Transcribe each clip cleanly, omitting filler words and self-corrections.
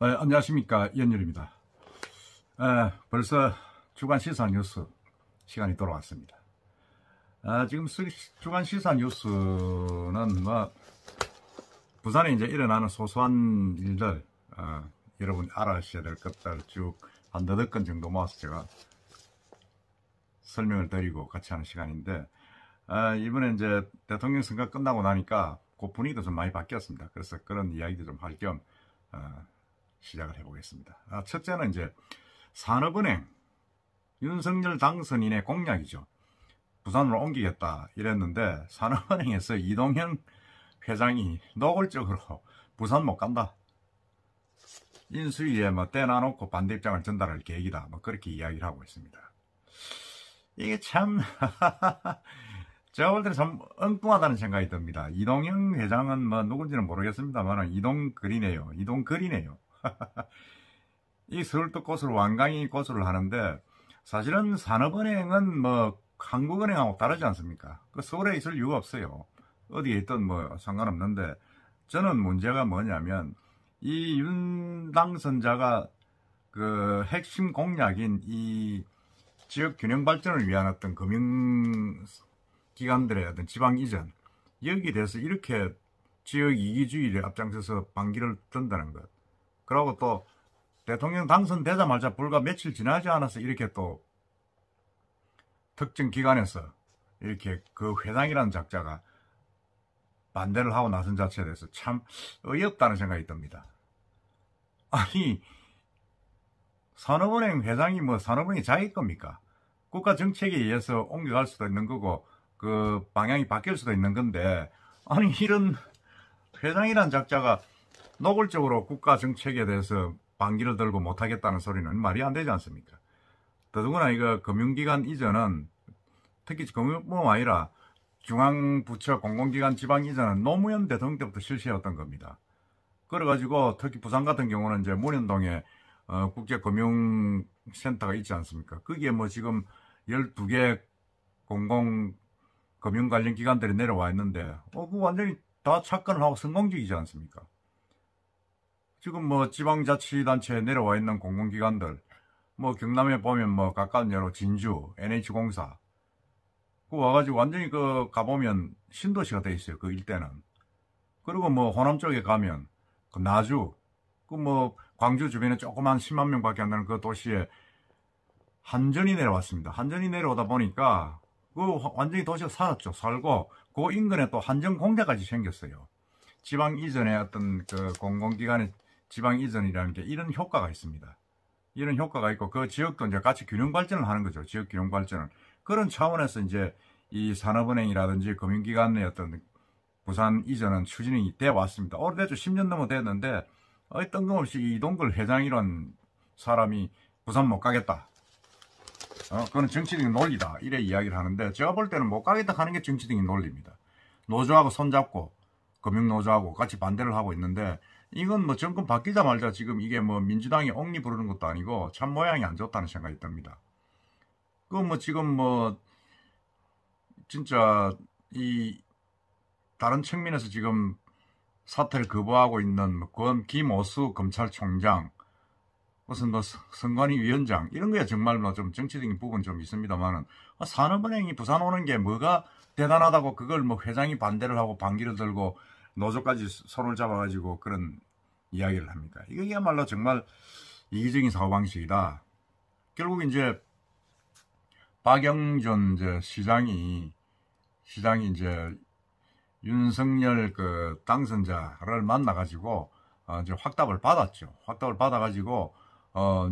안녕하십니까, 이현열입니다. 벌써 주간 시사 뉴스 시간이 돌아왔습니다. 지금 주간 시사 뉴스는 부산에 이제 일어나는 소소한 일들, 여러분이 알아셔야 될 것들 쭉 한 8건 정도 모아서 제가 설명을 드리고 같이 하는 시간인데, 이번에 이제 대통령 선거 끝나고 나니까 그 분위기도 좀 많이 바뀌었습니다. 그래서 그런 이야기도 좀 할 겸 시작을 해보겠습니다. 첫째는 이제 산업은행 윤석열 당선인의 공약이죠. 부산으로 옮기겠다 이랬는데 산업은행에서 이동현 회장이 노골적으로 부산 못 간다. 인수위에 떼놔놓고 반대 입장을 전달할 계획이다. 그렇게 이야기를 하고 있습니다. 이게 참 제가 볼 때는 참 엉뚱하다는 생각이 듭니다. 이동현 회장은 누군지는 모르겠습니다만 이동글이네요. 이 서울특고수를 완강히 고수를 하는데, 사실은 산업은행은 한국은행하고 다르지 않습니까? 서울에 있을 이유가 없어요. 어디에 있든 상관없는데, 저는 문제가 뭐냐면 이 윤 당선자가 그 핵심 공약인 이 지역 균형 발전을 위한 어떤 금융기관들의 어떤 지방 이전, 여기에 대해서 이렇게 지역 이기주의를 앞장서서 반기를 든다는 것. 그리고 또 대통령 당선되자마자 불과 며칠 지나지 않아서 이렇게 또 특정 기관에서 이렇게 그 회장이라는 작자가 반대를 하고 나선 자체에 대해서 참 어이없다는 생각이 듭니다. 아니, 산업은행 회장이 산업은행이 자기 겁니까? 국가 정책에 의해서 옮겨갈 수도 있는 거고 그 방향이 바뀔 수도 있는 건데, 아니 이런 회장이라는 작자가 노골적으로 국가 정책에 대해서 반기를 들고 못하겠다는 소리는 말이 안 되지 않습니까? 더더구나 이거 금융기관 이전은, 특히 금융뿐만 아니라 중앙부처 공공기관 지방 이전은 노무현 대통령 때부터 실시했던 겁니다. 그래가지고 특히 부산 같은 경우는 이제 문현동에 국제금융센터가 있지 않습니까? 거기에 지금 12개 공공금융 관련 기관들이 내려와 있는데, 그거 완전히 다 착근을 하고 성공적이지 않습니까? 지금 지방자치단체에 내려와 있는 공공기관들, 경남에 보면 가까운 예로 진주, NH공사, 그 와가지고 완전히 가보면 신도시가 돼 있어요. 그 일대는. 그리고 호남 쪽에 가면 나주, 광주 주변에 조그만 10만 명밖에 안 되는 그 도시에 한전이 내려왔습니다. 한전이 내려오다 보니까 완전히 도시가 살았죠. 살고 그 인근에 또 한전 공대까지 생겼어요. 지방 이전의 어떤 그 공공기관의 지방 이전이라는 게 이런 효과가 있습니다. 이런 효과가 있고 그 지역도 이제 같이 균형 발전을 하는 거죠. 지역 균형 발전을. 그런 차원에서 이제 이 산업은행이라든지 금융기관의 어떤 부산 이전은 추진이 되어 왔습니다. 오래됐죠. 10년 넘어 됐는데 뜬금없이 이동글 회장이란 사람이 부산 못 가겠다. 그건 정치적인 논리다. 이래 이야기를 하는데, 제가 볼 때는 못 가겠다 하는 게 정치적인 논리입니다. 노조하고 손잡고 금융노조하고 같이 반대를 하고 있는데, 이건 정권 바뀌자마자 지금 이게 민주당이 옹리 부르는 것도 아니고 참 모양이 안 좋다는 생각이 듭니다. 지금 진짜 이 다른 측면에서 지금 사퇴를 거부하고 있는 김오수 검찰총장, 무슨 선관위 위원장, 이런 거에 정말 좀 정치적인 부분 좀 있습니다만은, 산업은행이 부산 오는 게 뭐가 대단하다고 그걸 회장이 반대를 하고 반기를 들고 노조까지 손을 잡아가지고 그런 이야기를 합니까? 이거야말로 정말 이기적인 사고방식이다. 결국 이제 박영준 시장이 이제 윤석열 그 당선자를 만나가지고 이제 확답을 받았죠. 확답을 받아가지고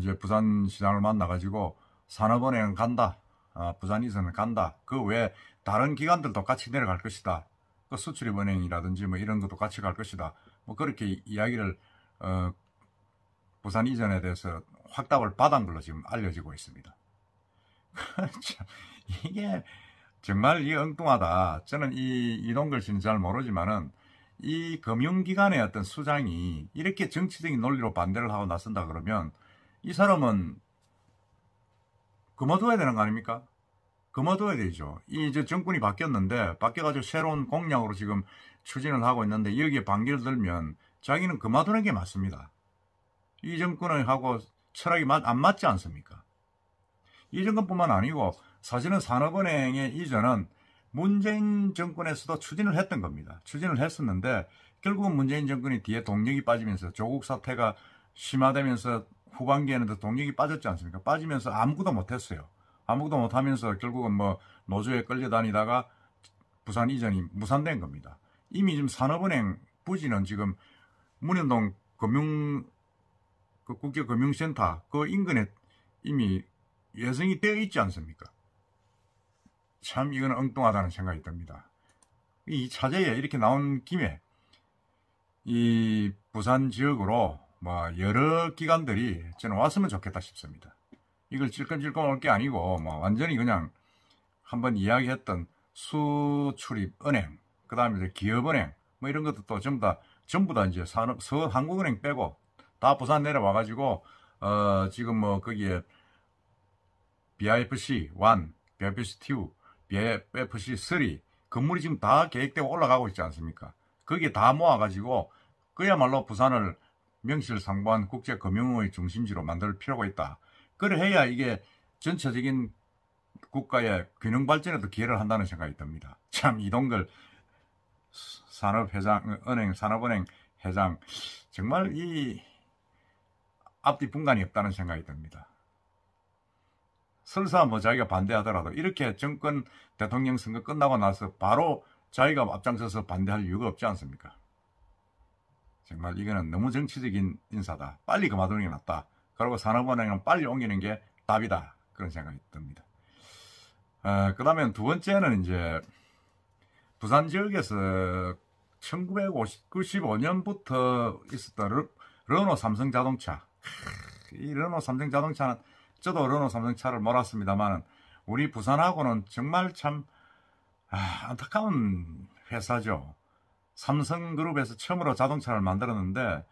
이제 부산시장을 만나가지고 산업은행 간다. 부산 이전을 간다. 그 외에 다른 기관들도 같이 내려갈 것이다. 그 수출입은행이라든지 이런 것도 같이 갈 것이다. 그렇게 이야기를 부산 이전에 대해서 확답을 받은 걸로 지금 알려지고 있습니다. 이게 정말 엉뚱하다. 저는 이동글 씨는 잘 모르지만은 이 금융기관의 어떤 수장이 이렇게 정치적인 논리로 반대를 하고 나선다 그러면 이 사람은 그만둬야 되는 거 아닙니까? 그만둬야 되죠. 이제 정권이 바뀌었는데, 바뀌어가지고 새로운 공약으로 지금 추진을 하고 있는데, 여기에 반기를 들면 자기는 그만두는 게 맞습니다. 이 정권하고 철학이 안 맞지 않습니까? 이 정권뿐만 아니고 사실은 산업은행의 이전은 문재인 정권에서도 추진을 했던 겁니다. 추진을 했었는데 결국은 문재인 정권이 뒤에 동력이 빠지면서 조국 사태가 심화되면서 후반기에는 동력이 빠졌지 않습니까? 빠지면서 아무것도 못했어요. 아무것도 못하면서 결국은 뭐 노조에 끌려다니다가 부산 이전이 무산된 겁니다. 이미 지금 산업은행 부지는 지금 문현동 국제금융센터 그 인근에 이미 예정이 되어 있지 않습니까? 참 이건 엉뚱하다는 생각이 듭니다. 이 차제에 이렇게 나온 김에 이 부산 지역으로 뭐 여러 기관들이 저는 왔으면 좋겠다 싶습니다. 이걸 질끈질끈 올 게 아니고 뭐 완전히 그냥 한번 이야기했던 수출입은행, 그 다음에 기업은행 뭐 이런 것도 또 전부 다 이제 서한국은행 빼고 다 부산 내려와가지고 지금 뭐 거기에 BIFC 1, BIFC 2, BIFC 3 건물이 지금 다 계획되고 올라가고 있지 않습니까? 거기에 다 모아가지고 그야말로 부산을 명실상부한 국제금융의 중심지로 만들 필요가 있다. 그래 해야 이게 전체적인 국가의 균형 발전에도 기여를 한다는 생각이 듭니다. 참 이동걸 산업은행 회장 정말 이 앞뒤 분간이 없다는 생각이 듭니다. 설사 뭐 자기가 반대하더라도 이렇게 정권 대통령 선거 끝나고 나서 바로 자기가 앞장서서 반대할 이유가 없지 않습니까? 정말 이거는 너무 정치적인 인사다. 빨리 그만두는 게 낫다. 그리고 산업은행은 빨리 옮기는 게 답이다. 그런 생각이 듭니다. 그 다음에 두 번째는 이제 부산 지역에서 1995년부터 있었던 르노 삼성 자동차. 이 르노 삼성 자동차는 저도 르노 삼성차를 몰았습니다만 우리 부산하고는 정말 참 안타까운 회사죠. 삼성그룹에서 처음으로 자동차를 만들었는데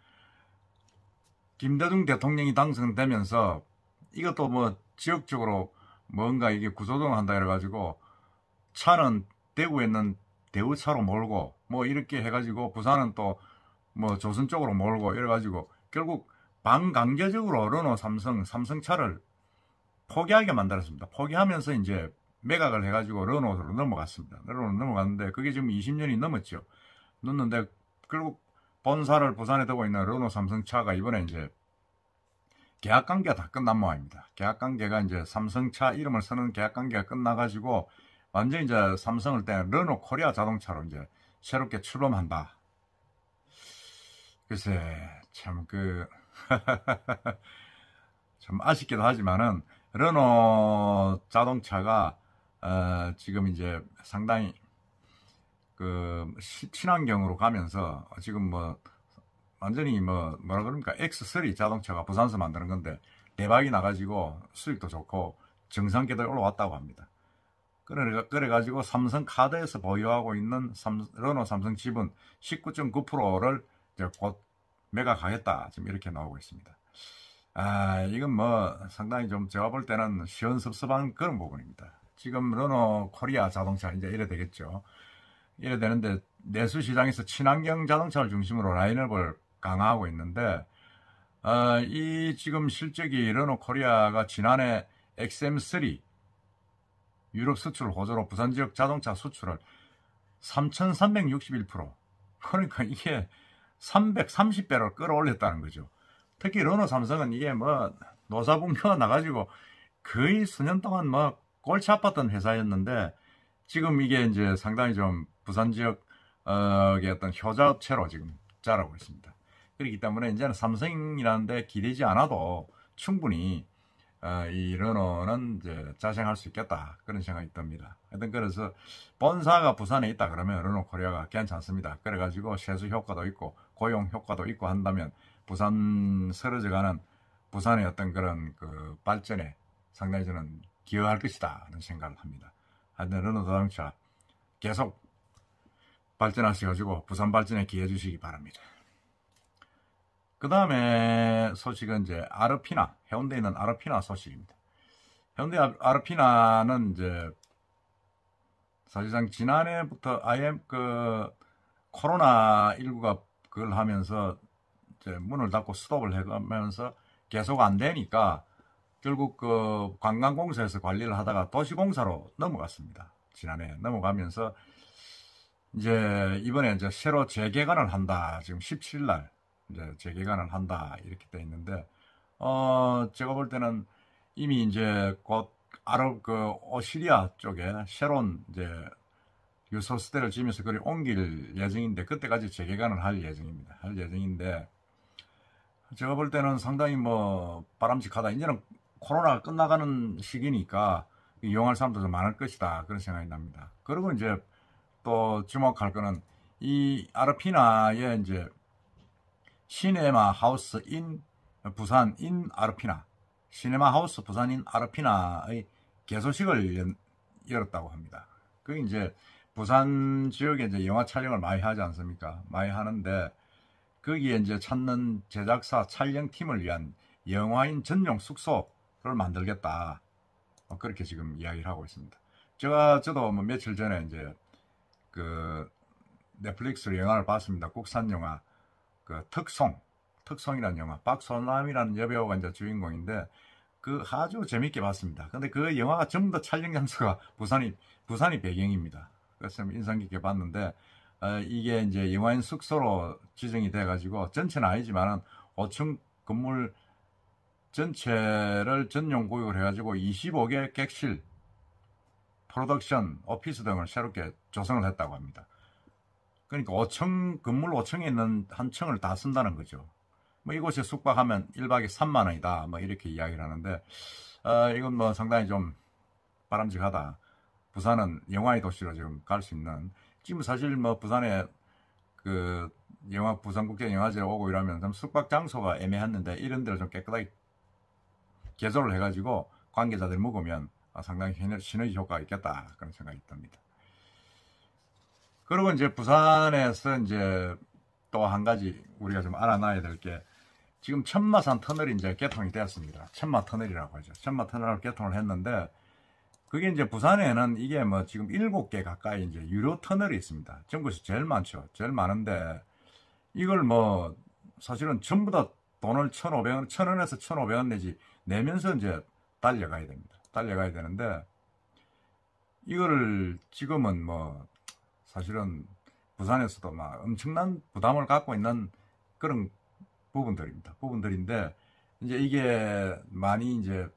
김대중 대통령이 당선되면서 이것도 뭐 지역적으로 뭔가 이게 구조조정을 한다 해가지고 차는 대구에 있는 대우차로 몰고 뭐 이렇게 해가지고 부산은 또 뭐 조선 쪽으로 몰고 이래가지고 결국 반강제적으로 르노 삼성차를 포기하게 만들었습니다. 포기하면서 이제 매각을 해가지고 르노로 넘어갔습니다. 르노로 넘어갔는데 그게 지금 20년이 넘었죠. 넘는데 결국 본사를 부산에 두고 있는 르노 삼성차가 이번에 이제 계약관계가 다 끝난 모양입니다. 계약관계가 이제 삼성차 이름을 쓰는 계약관계가 끝나가지고 완전히 이제 삼성을 떼는 르노 코리아 자동차로 이제 새롭게 출범한다. 글쎄 참 참 아쉽기도 하지만은 르노 자동차가 지금 이제 상당히 친환경으로 가면서 지금 뭐 완전히 뭐라 그럽니까 X3 자동차가 부산에서 만드는 건데 대박이 나가지고 수익도 좋고 정상궤도에 올라왔다고 합니다. 그래가지고 삼성카드에서 보유하고 있는 르노 삼성 지분 19.9%를 이제 곧 매각하겠다 지금 이렇게 나오고 있습니다. 이건 뭐 상당히 좀 제가 볼 때는 시원섭섭한 그런 부분입니다. 지금 르노 코리아 자동차 이제 이래 되겠죠. 이래 되는데 내수 시장에서 친환경 자동차를 중심으로 라인업을 강화하고 있는데 이 지금 실적이 르노 코리아가 지난해 XM3 유럽 수출 호조로 부산 지역 자동차 수출을 3,361% 그러니까 이게 330배로 끌어올렸다는 거죠. 특히 르노 삼성은 이게 뭐 노사분묘가 나가지고 거의 수년 동안 뭐 골치 아팠던 회사였는데 지금 이게 이제 상당히 좀 부산 지역의 어떤 효자업체로 지금 자라고 있습니다. 그렇기 때문에 이제는 삼성이라는 데 기대지 않아도 충분히 이 르노는 이제 자생할 수 있겠다 그런 생각이 듭니다. 하여튼 그래서 본사가 부산에 있다 그러면 르노 코리아가 괜찮습니다. 그래가지고 세수 효과도 있고 고용 효과도 있고 한다면 부산 쓰러져가는 부산의 어떤 그런 발전에 상당히 저는 기여할 것이다 하는 생각을 합니다. 하여튼 르노 자동차 계속 발전하셔가지고 부산 발전에 기여해 주시기 바랍니다. 그 다음에 소식은 이제 아르피나, 해운대에 있는 아르피나 소식입니다. 해운대 아르피나는 이제 사실상 지난해부터 코로나19가 그걸 하면서 이제 문을 닫고 스톱을 해가면서 계속 안 되니까 결국 그 관광공사에서 관리를 하다가 도시공사로 넘어갔습니다. 지난해 넘어가면서 이제 이번에 이제 새로 재개관을 한다. 지금 17일 날 이제 재개관을 한다 이렇게 돼 있는데 제가 볼 때는 이미 이제 곧 아랍 그 오시리아 쪽에 새로운 이제 유소시대를 지으면서 그리 옮길 예정인데 그때까지 재개관을 할 예정입니다. 할 예정인데 제가 볼 때는 상당히 뭐 바람직하다. 이제는 코로나가 끝나가는 시기니까 이용할 사람도 좀 많을 것이다. 그런 생각이 납니다. 그리고 이제 또 주목할 거는 이 아르피나의 이제 시네마 하우스 인 부산 인 아르피나 시네마 하우스 부산 인 아르피나의 개소식을 열었다고 합니다. 그게 이제 부산 지역에 이제 영화 촬영을 많이 하지 않습니까? 많이 하는데 거기에 이제 찾는 제작사 촬영팀을 위한 영화인 전용 숙소를 만들겠다. 그렇게 지금 이야기를 하고 있습니다. 저도 뭐 며칠 전에 이제 그 넷플릭스로 영화를 봤습니다. 국산 영화 그 특송이라는 영화, 박소남이라는 여배우가 이제 주인공인데 그 아주 재밌게 봤습니다. 근데 그 영화가 전부 다 촬영 장소가 부산이 배경입니다. 그래서 인상 깊게 봤는데 이게 이제 영화인 숙소로 지정이 돼가지고 전체는 아니지만은 5층 건물 전체를 전용 구역을 해가지고 25개 객실, 프로덕션, 오피스 등을 새롭게 조성을 했다고 합니다. 그러니까 건물 5층에 있는 한 층을 다 쓴다는 거죠. 뭐 이곳에 숙박하면 1박에 3만 원이다. 뭐 이렇게 이야기를 하는데 이건 뭐 상당히 좀 바람직하다. 부산은 영화의 도시로 지금 갈 수 있는 지금 사실 뭐 부산에 그 부산국제영화제에 오고 이러면 좀 숙박 장소가 애매했는데 이런 데를 좀 깨끗하게 개조를 해가지고 관계자들이 묵으면 상당히 시너지 효과가 있겠다 그런 생각이 듭니다. 그리고 이제 부산에서 이제 또 한 가지 우리가 좀 알아놔야 될 게 지금 천마산 터널이 이제 개통이 되었습니다. 천마 터널이라고 하죠. 천마 터널을 개통을 했는데 그게 이제 부산에는 이게 뭐 지금 7개 가까이 이제 유료 터널이 있습니다. 전국에서 제일 많죠. 제일 많은데 이걸 뭐 사실은 전부 다 돈을 1,500원, 1,000원에서 1,500원 내지 내면서 이제 달려가야 됩니다. 달려가야 되는데 이거를 지금은 뭐 사실은 부산에서도 막 엄청난 부담을 갖고 있는 그런 부분들인데 이제 이게 많이 이제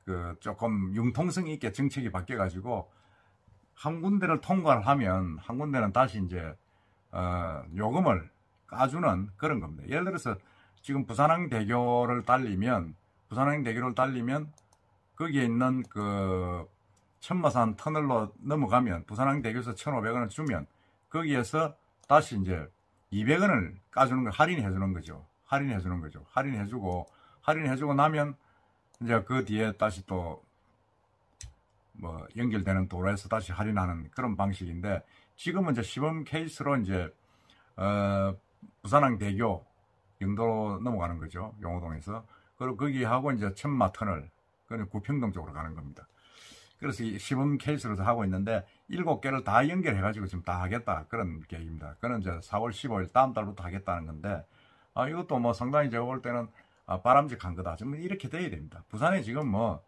그 조금 융통성 있게 정책이 바뀌어 가지고 한 군데를 통과를 하면 한 군데는 다시 이제 요금을 까주는 그런 겁니다. 예를 들어서 지금 부산항대교를 달리면 거기에 있는 그 천마산 터널로 넘어가면 부산항대교에서 1,500원을 주면 거기에서 다시 이제 200원을 까주는 거 할인해 주는 거죠. 할인해주고 나면 이제 그 뒤에 다시 또 뭐 연결되는 도로에서 다시 할인하는 그런 방식인데 지금은 이제 시범 케이스로 이제 부산항대교 영도로 넘어가는 거죠. 용호동에서. 그리고 거기하고 이제 천마 터널 그리고 구평동 쪽으로 가는 겁니다. 그래서 이 시범 케이스로 하고 있는데 7개를 다 연결해 가지고 지금 다 하겠다 그런 계획입니다. 그는 이제 4월 15일 다음 달부터 하겠다는 건데 이것도 뭐 상당히 제가 볼 때는 바람직한 거다. 좀 이렇게 돼야 됩니다. 부산에 지금 뭐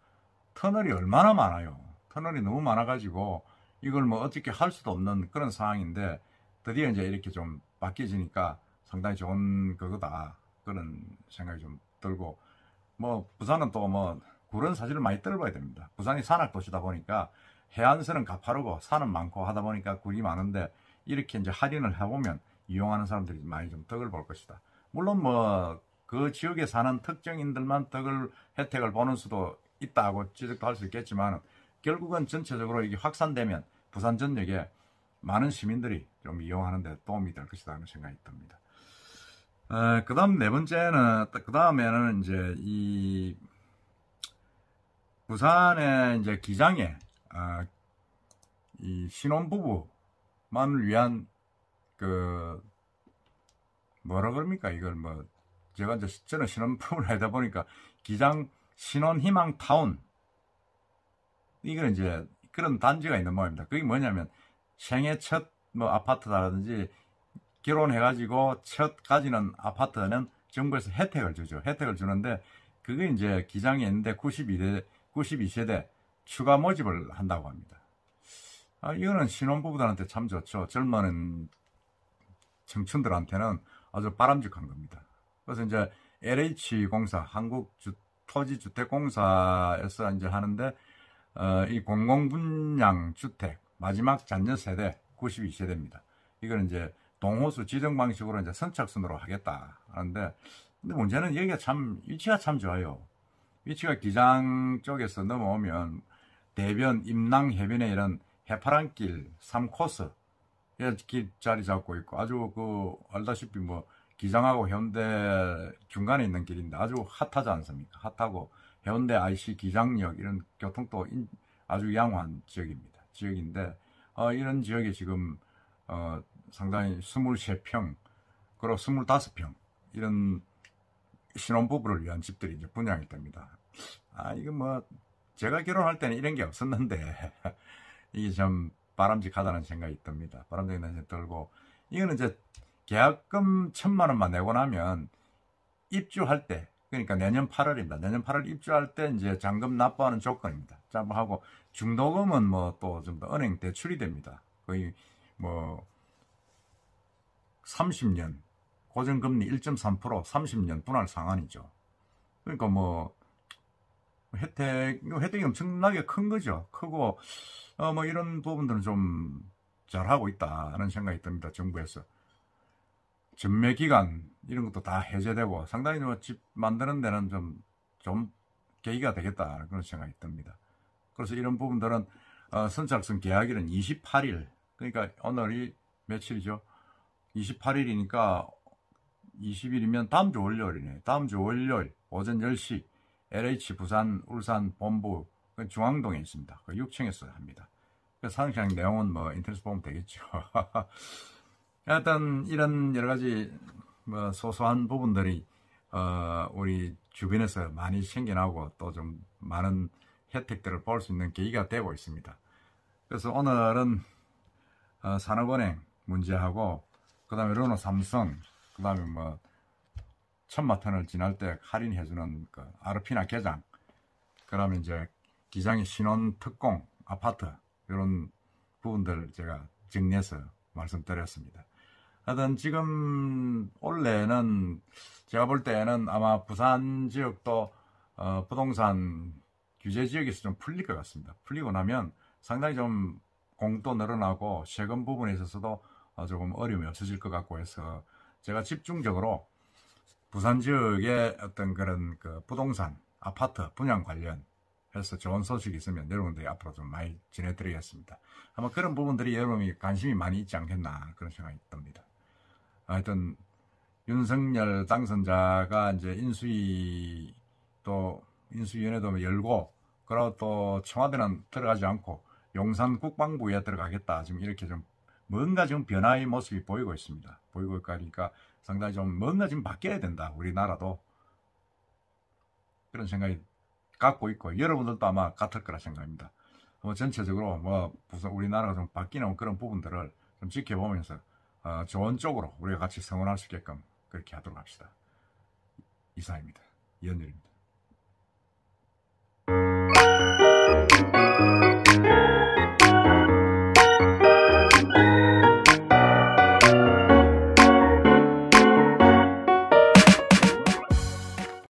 터널이 얼마나 많아요. 터널이 너무 많아가지고 이걸 뭐 어떻게 할 수도 없는 그런 상황인데 드디어 이제 이렇게 좀 바뀌어지니까 상당히 좋은 그거다. 그런 생각이 좀 들고 뭐 부산은 또 뭐 굴은 사실은 많이 떨어봐야 됩니다. 부산이 산악도시다 보니까 해안선은 가파르고 산은 많고 하다 보니까 굴이 많은데 이렇게 이제 할인을 해보면 이용하는 사람들이 많이 좀 덕을 볼 것이다. 물론 뭐 그 지역에 사는 특정인들만 혜택을 보는 수도 있다고 지적도 할 수 있겠지만 결국은 전체적으로 이게 확산되면 부산 전역에 많은 시민들이 좀 이용하는 데 도움이 될 것이다 하는 생각이 듭니다. 그 다음에는 이제 이 부산의 이제 기장에 이 신혼부부만을 위한 그 뭐라 그럽니까 이걸 뭐 제가 이제 저는 신혼부부를 하다 보니까 기장 신혼희망 타운 이거는 이제 그런 단지가 있는 모양입니다. 그게 뭐냐면 생애 첫 뭐 아파트라든지 결혼해가지고 첫 가지는 아파트는 정부에서 혜택을 주죠. 혜택을 주는데 그게 이제 기장에 있는데 92세대 추가 모집을 한다고 합니다. 이거는 신혼부부들한테 참 좋죠. 젊은 청춘들한테는 아주 바람직한 겁니다. 그래서 이제 LH공사, 한국토지주택공사에서 이제 하는데, 이 공공분양 주택, 마지막 잔여 세대 92세대입니다. 이거는 이제 동호수 지정 방식으로 이제 선착순으로 하겠다 하는데, 근데 문제는 여기가 참, 위치가 참 좋아요. 위치가 기장 쪽에서 넘어오면 대변, 임랑, 해변에 이런 해파랑길 3코스, 길 자리 잡고 있고, 아주 알다시피 뭐, 기장하고 해운대 중간에 있는 길인데 아주 핫하지 않습니까? 핫하고 해운대 IC 기장역 이런 교통도 아주 양호한 지역인데, 이런 지역에 지금, 상당히 23평, 그리고 25평, 이런 신혼부부를 위한 집들이 이제 분양이 됩니다. 이거 뭐, 제가 결혼할 때는 이런 게 없었는데, 이게 좀 바람직하다는 생각이 듭니다. 바람직하다는 생각이 들고, 이거는 이제 계약금 1,000만 원만 내고 나면 입주할 때, 그러니까 내년 8월입니다. 내년 8월 입주할 때 이제 잔금 납부하는 조건입니다. 하고 중도금은 뭐 또 좀 더 은행 대출이 됩니다. 거의 뭐 30년 고정금리 1.3% 30년 분할 상환이죠. 그러니까 뭐 혜택이 엄청나게 큰 거죠. 크고 뭐 이런 부분들은 좀 잘하고 있다는 생각이 듭니다. 정부에서 전매 기간 이런 것도 다 해제되고 상당히 집 만드는 데는 좀 계기가 되겠다 그런 생각이 듭니다. 그래서 이런 부분들은 선착순 계약일은 28일, 그러니까 오늘이 며칠이죠? 28일이니까 20일이면 다음 주 월요일이네. 다음 주 월요일 오전 10시 LH 부산 울산 본부 중앙동에 있습니다. 6층에서 합니다. 상세한 내용은 뭐 인터넷 보면 되겠죠. 하여튼 이런 여러 가지 뭐 소소한 부분들이 우리 주변에서 많이 생겨나고 또 좀 많은 혜택들을 볼 수 있는 계기가 되고 있습니다. 그래서 오늘은 산업은행 문제하고 그다음에 르노삼성, 그다음에 뭐 천마턴을 지날 때 할인해주는 그 아르피나 개장, 그다음에 이제 기장의 신혼 특공 아파트 이런 부분들 제가 정리해서 말씀드렸습니다. 하여튼 지금 올해는 제가 볼 때는 아마 부산 지역도 부동산 규제 지역에서 좀 풀릴 것 같습니다. 풀리고 나면 상당히 좀 공도 늘어나고 세금 부분에 있어서도 조금 어려움이 없어질 것 같고 해서 제가 집중적으로 부산 지역의 어떤 그런 그 부동산 아파트 분양 관련해서 좋은 소식이 있으면 여러분들이 앞으로 좀 많이 전해드리겠습니다. 아마 그런 부분들이 여러분이 관심이 많이 있지 않겠나 그런 생각이 듭니다. 하여튼 윤석열 당선자가 이제 인수위원회도 열고, 그리고 또 청와대는 들어가지 않고 용산 국방부에 들어가겠다. 지금 이렇게 좀 뭔가 좀 변화의 모습이 보이고 있습니다. 보이고 있으니까 상당히 좀 뭔가 좀 바뀌어야 된다. 우리나라도 그런 생각이 갖고 있고 여러분들도 아마 같을 거라 생각합니다. 전체적으로 뭐 우리나라가 좀 바뀌는 그런 부분들을 좀 지켜보면서 좋은 쪽으로 우리가 같이 성원할 수 있게끔 그렇게 하도록 합시다. 이상입니다. 이현열입니다.